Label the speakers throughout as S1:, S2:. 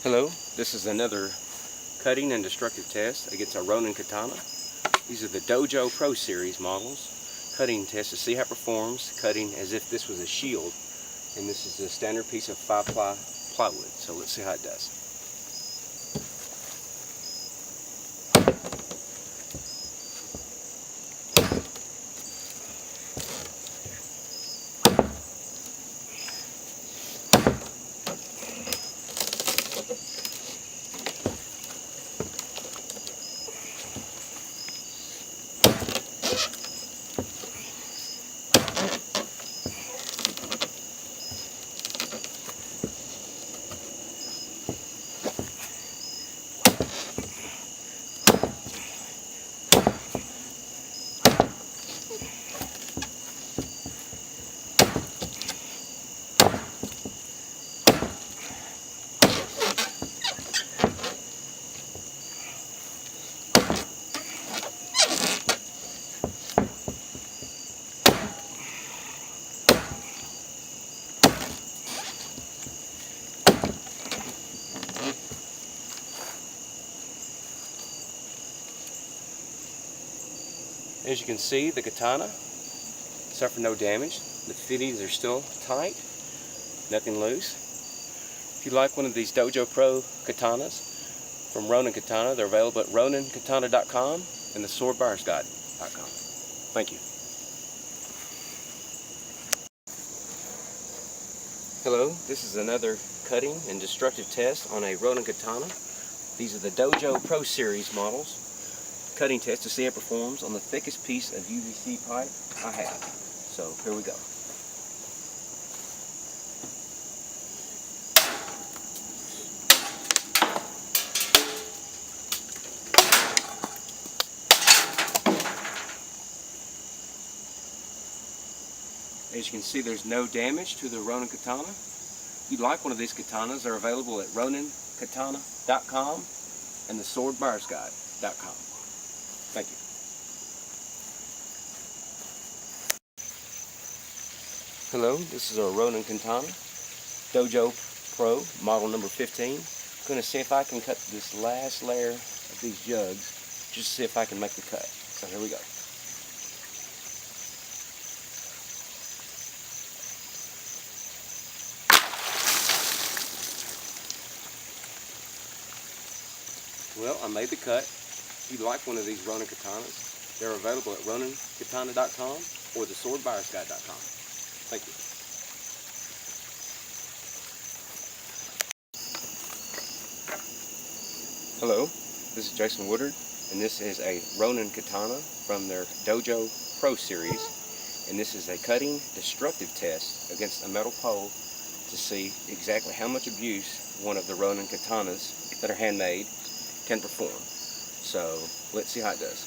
S1: Hello, this is another cutting and destructive test against a Ronin katana. These are the Dojo Pro Series models. Cutting test to see how it performs, cutting as if this was a shield. And this is a standard piece of 5-ply plywood. So let's see how it does. As you can see, the katana suffered no damage. The fittings are still tight, nothing loose. If you like one of these Dojo Pro katanas from Ronin Katana, they're available at roninkatana.com and theswordbuyersguide.com. Thank you. Hello, this is another cutting and destructive test on a Ronin Katana. These are the Dojo Pro Series models. Cutting test to see how it performs on the thickest piece of UVC pipe I have. So here we go. As you can see, there's no damage to the Ronin Katana. If you'd like one of these katanas, they're available at roninkatana.com and theswordbuyersguide.com. Thank you. Hello, this is a Ronin Katana Dojo Pro model number 15. I'm going to see if I can cut this last layer of these jugs just to see if I can make the cut. So here we go. Well, I made the cut. If you'd like one of these Ronin katanas, they're available at roninkatana.com or theswordbuyersguide.com. Thank you. Hello, this is Jason Woodard, and this is a Ronin katana from their Dojo Pro Series, and this is a cutting destructive test against a metal pole to see exactly how much abuse one of the Ronin katanas that are handmade can perform. So let's see how it does.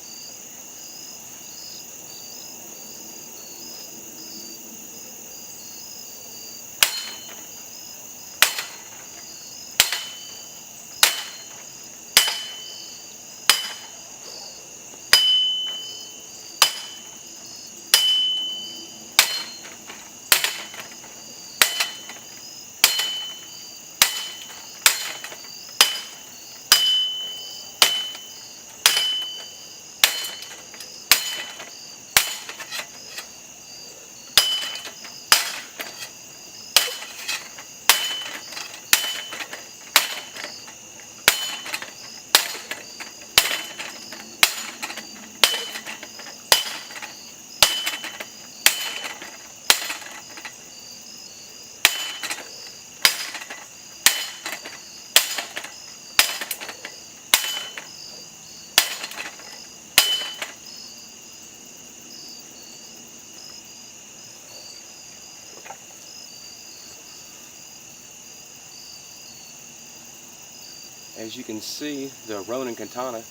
S1: As you can see, the Ronin katana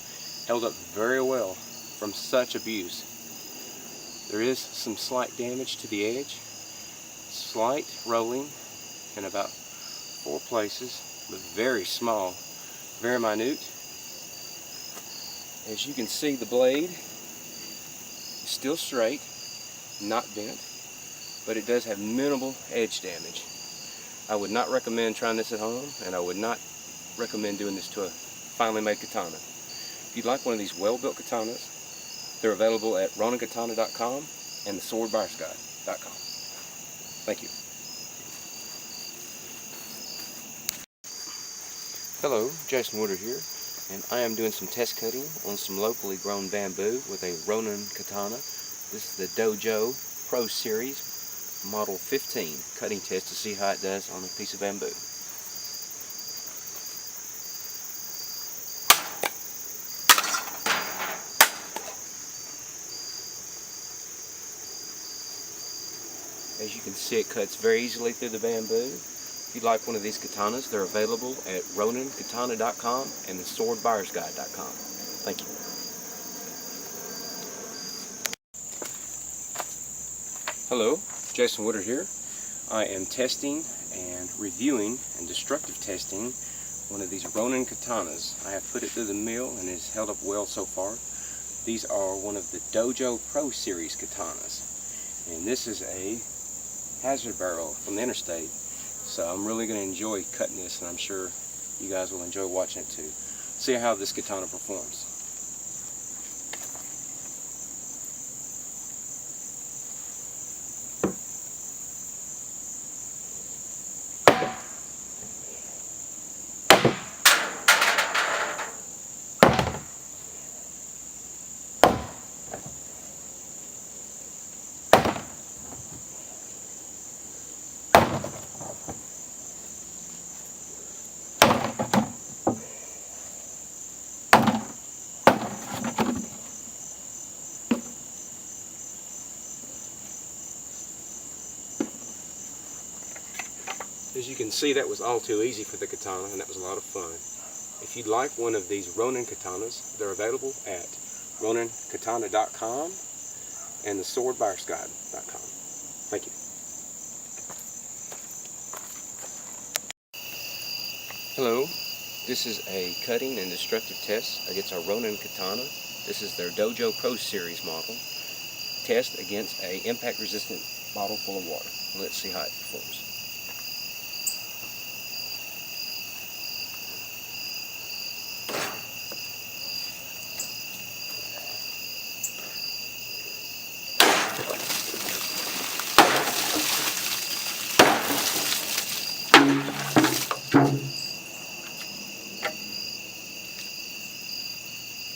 S1: held up very well from such abuse. There is some slight damage to the edge, slight rolling in about 4 places, but very small, very minute. As you can see, the blade is still straight, not bent, but it does have minimal edge damage. I would not recommend trying this at home, and I would not recommend doing this to a finely made katana. If you'd like one of these well-built katanas, they're available at ronankatana.com and theswordbuyersguide.com. Thank you. Hello, Jason Woodard here, and I am doing some test cutting on some locally grown bamboo with a Ronin katana. This is the Dojo Pro Series Model 15 cutting test to see how it does on a piece of bamboo. As you can see, it cuts very easily through the bamboo. If you'd like one of these katanas, they're available at ronankatana.com and theswordbuyersguide.com. Thank you. Hello, Jason Woodard here. I am testing and reviewing and destructive testing one of these Ronin katanas. I have put it through the mill and it's held up well so far. These are one of the Dojo Pro Series katanas. And this is a hazard barrel from the interstate. So I'm really going to enjoy cutting this, and I'm sure you guys will enjoy watching it too. See how this katana performs. As you can see, that was all too easy for the katana, and that was a lot of fun. If you'd like one of these Ronin katanas, they're available at ronankatana.com and theswordbuyersguide.com. Thank you. Hello, this is a cutting and destructive test against our Ronin katana. This is their Dojo Pro Series model. Test against a impact resistant bottle full of water. Let's see how it performs.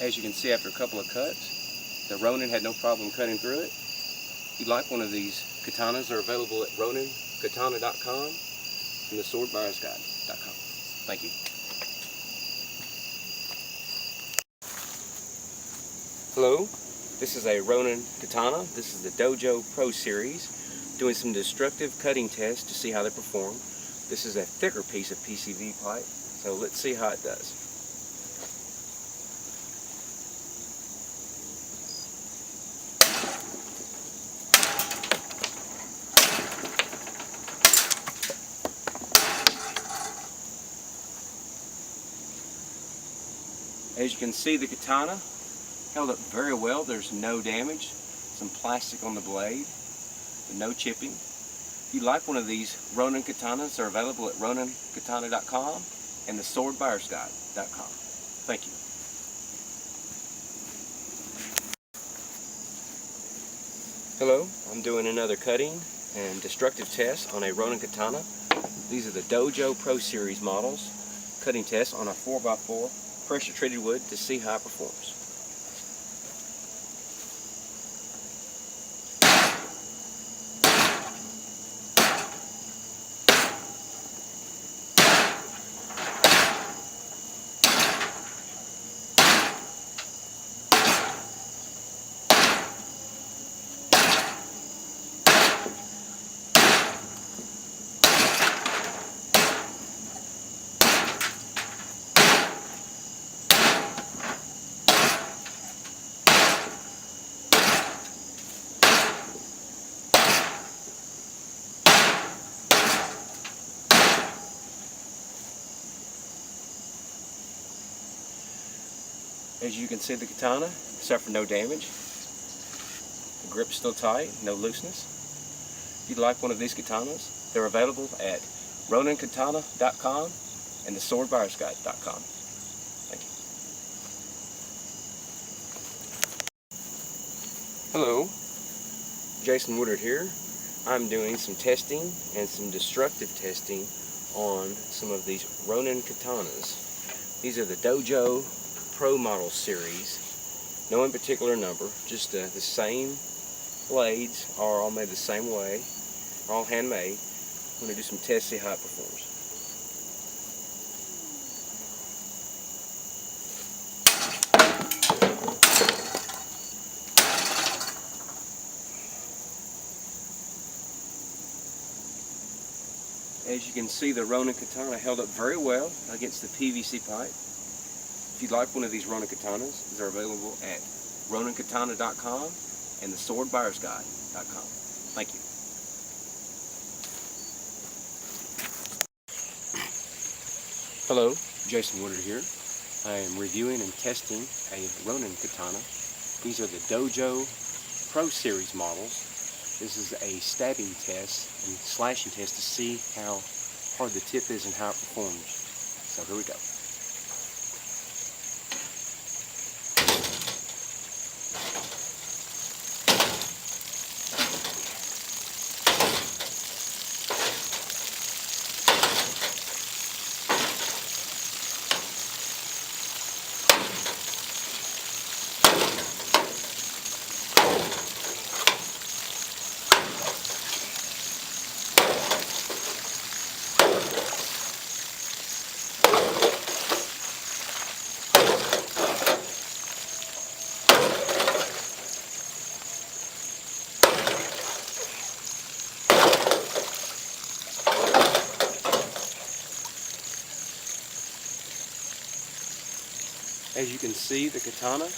S1: As you can see, after a couple of cuts, the Ronin had no problem cutting through it. If you'd like one of these katanas, they're available at ronankatana.com and theswordbuyersguide.com. Thank you. Hello, this is a Ronin katana. This is the Dojo Pro Series, doing some destructive cutting tests to see how they perform. This is a thicker piece of PCV pipe, so let's see how it does. As you can see, the katana held up very well. There's no damage. Some plastic on the blade, but no chipping. If you'd like one of these Ronin katanas, they're available at ronankatana.com and theswordbuyersguide.com. Thank you. Hello, I'm doing another cutting and destructive test on a Ronin katana. These are the Dojo Pro Series models. Cutting test on a 4x4 pressure treated wood to see how it performs. As you can see, the katana suffered no damage. The grip's still tight, no looseness. If you'd like one of these katanas, they're available at ronankatana.com and the swordbuyersguide.com. Thank you. Hello, Jason Woodard here. I'm doing some testing and some destructive testing on some of these Ronin katanas. These are the Dojo Pro Model Series. No in particular number, just the same blades are all made the same way, all handmade. I'm going to do some tests, see how it performs. As you can see, the Ronin katana held up very well against the PVC pipe. If you'd like one of these Ronin katanas, they're available at roninkatana.com and the swordbuyersguide.com. Thank you. Hello, Jason Woodard here. I am reviewing and testing a Ronin katana. These are the Dojo Pro Series models. This is a stabbing test and slashing test to see how hard the tip is and how it performs. So here we go. As you can see, the katana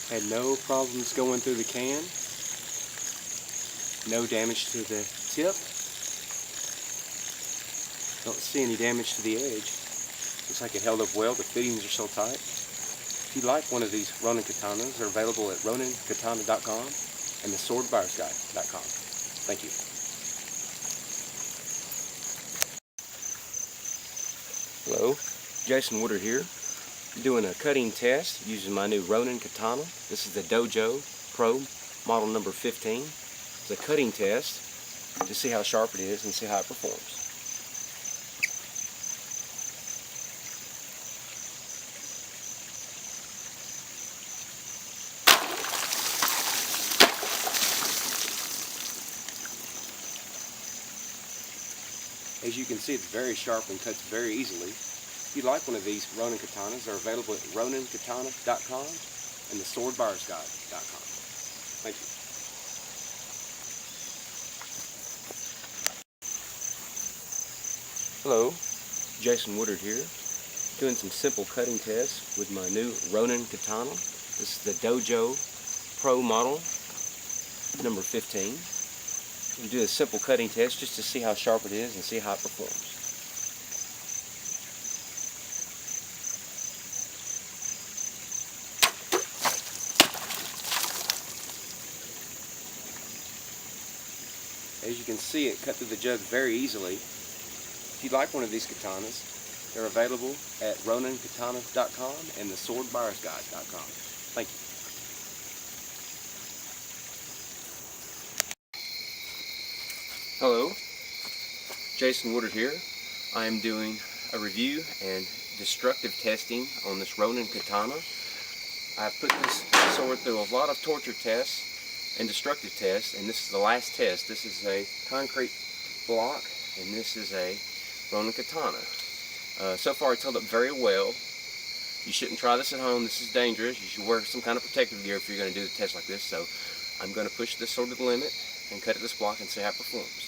S1: had no problems going through the can, no damage to the tip, don't see any damage to the edge. Looks like it held up well, the fittings are so tight. If you'd like one of these Ronin katanas, they're available at roninkatana.com and the swordbuyersguide.com. Thank you. Hello, Jason Woodard here. Doing a cutting test using my new Ronin katana. This is the Dojo Pro model number 15. It's a cutting test to see how sharp it is and see how it performs. As you can see, it's very sharp and cuts very easily. If you'd like one of these Ronin katanas, they're available at roninkatana.com and the swordbuyersguide.com. Thank you. Hello, Jason Woodard here, doing some simple cutting tests with my new Ronin katana. This is the Dojo Pro model number 15. We do a simple cutting test just to see how sharp it is and see how it performs. As you can see, it cut through the jug very easily. If you'd like one of these katanas, they're available at roninkatana.com and the swordbuyersguide.com. Thank you. Hello, Jason Woodard here. I am doing a review and destructive testing on this Ronin katana. I've put this sword through a lot of torture tests and destructive tests, and this is the last test. This is a concrete block, and this is a Ronin katana. So far it's held up very well. You shouldn't try this at home. This is dangerous. You should wear some kind of protective gear if you're going to do the test like this. So I'm going to push this sword to the limit and cut at this block and see how it performs.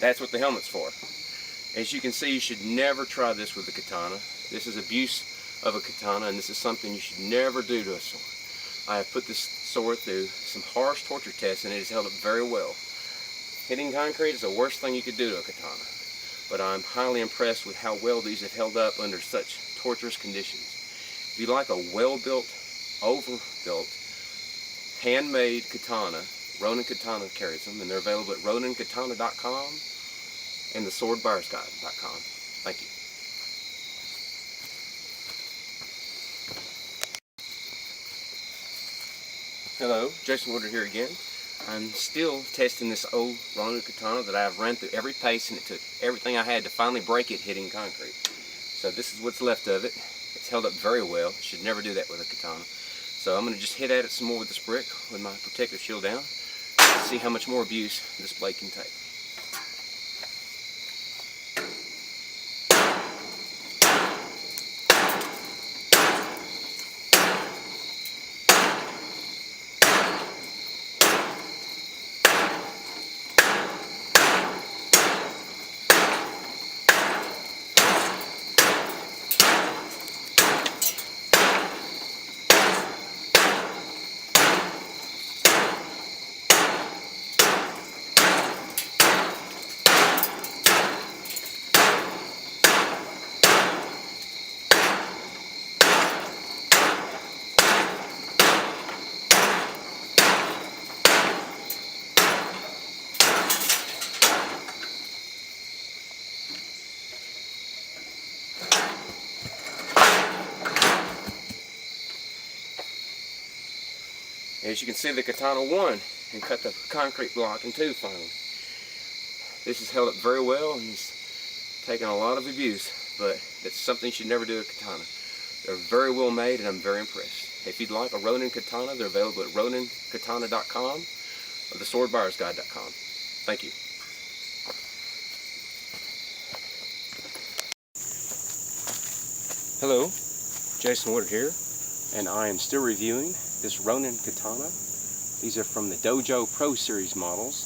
S1: That's what the helmet's for. As you can see, you should never try this with the katana. This is abuse of a katana, and this is something you should never do to a sword. I have put this sword through some harsh torture tests and it has held up very well. Hitting concrete is the worst thing you could do to a katana, but I'm highly impressed with how well these have held up under such torturous conditions. If you like a well-built, overbuilt, handmade katana, Ronin Katana carries them, and they're available at roninkatana.com and theswordbuyersguide.com. Thank you. Hello, Jason Woodard here again. I'm still testing this old Ronin Katana that I've run through every pace, and it took everything I had to finally break it hitting concrete. So this is what's left of it. It's held up very well. You should never do that with a katana. So I'm going to just hit at it some more with this brick with my protective shield down. See how much more abuse this blade can take. As you can see, the katana won and cut the concrete block in two finally. This has held up very well and it's taken a lot of abuse, but that's something you should never do with a katana. They're very well made and I'm very impressed. If you'd like a Ronin Katana, they're available at roninkatana.com or theswordbuyersguide.com. Thank you. Hello, Jason Woodard here, and I am still reviewing this Ronin Katana. These are from the Dojo Pro Series models.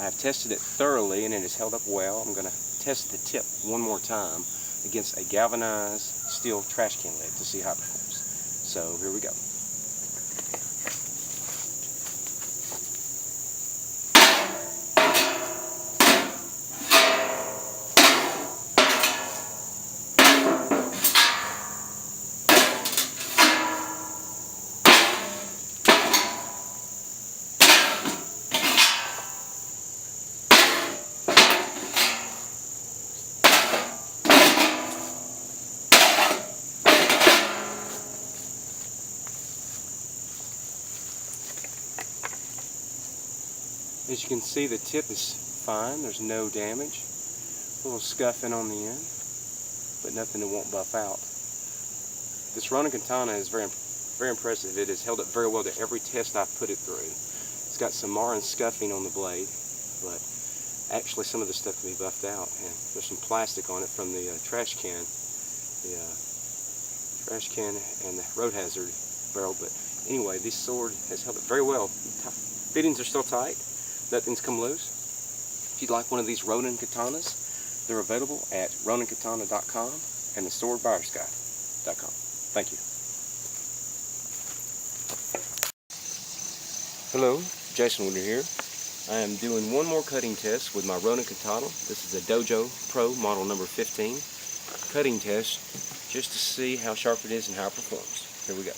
S1: I have tested it thoroughly and it has held up well. I'm going to test the tip one more time against a galvanized steel trash can lid to see how it performs. So here we go. As you can see, the tip is fine. There's no damage. A little scuffing on the end, but nothing that won't buff out. This Ronin Katana is very impressive. It has held up very well to every test I've put it through. It's got some mar and scuffing on the blade, but actually some of the stuff can be buffed out. And there's some plastic on it from the trash can and the road hazard barrel. But anyway, this sword has held up very well. Fittings are still tight. Nothing's come loose. If you'd like one of these Ronin Katanas, they're available at roninkatana.com and theswordbuyersguide.com. Thank you. Hello, Jason Woodard here. I am doing one more cutting test with my Ronin Katana. This is a Dojo Pro model number 15 cutting test just to see how sharp it is and how it performs. Here we go.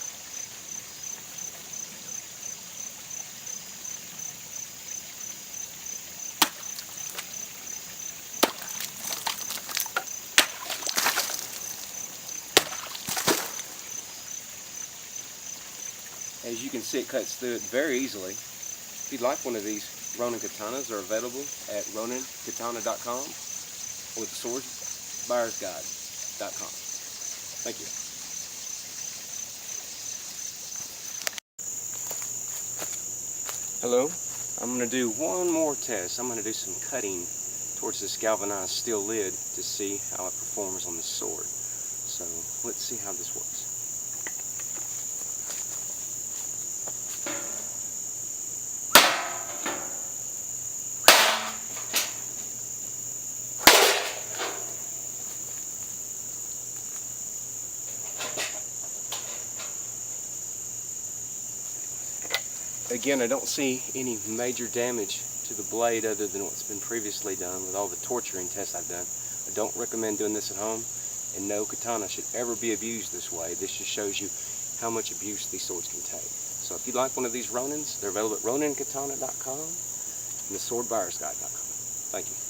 S1: As you can see, it cuts through it very easily. If you'd like one of these Ronin Katanas, they're available at roninkatana.com or with theswordbuyersguide.com. Thank you. Hello, I'm going to do one more test. I'm going to do some cutting towards this galvanized steel lid to see how it performs on the sword. So let's see how this works. Again, I don't see any major damage to the blade other than what's been previously done with all the torturing tests I've done. I don't recommend doing this at home, and no katana should ever be abused this way. This just shows you how much abuse these swords can take. So if you'd like one of these Ronins, they're available at RoninKatana.com and theswordbuyersguide.com. Thank you.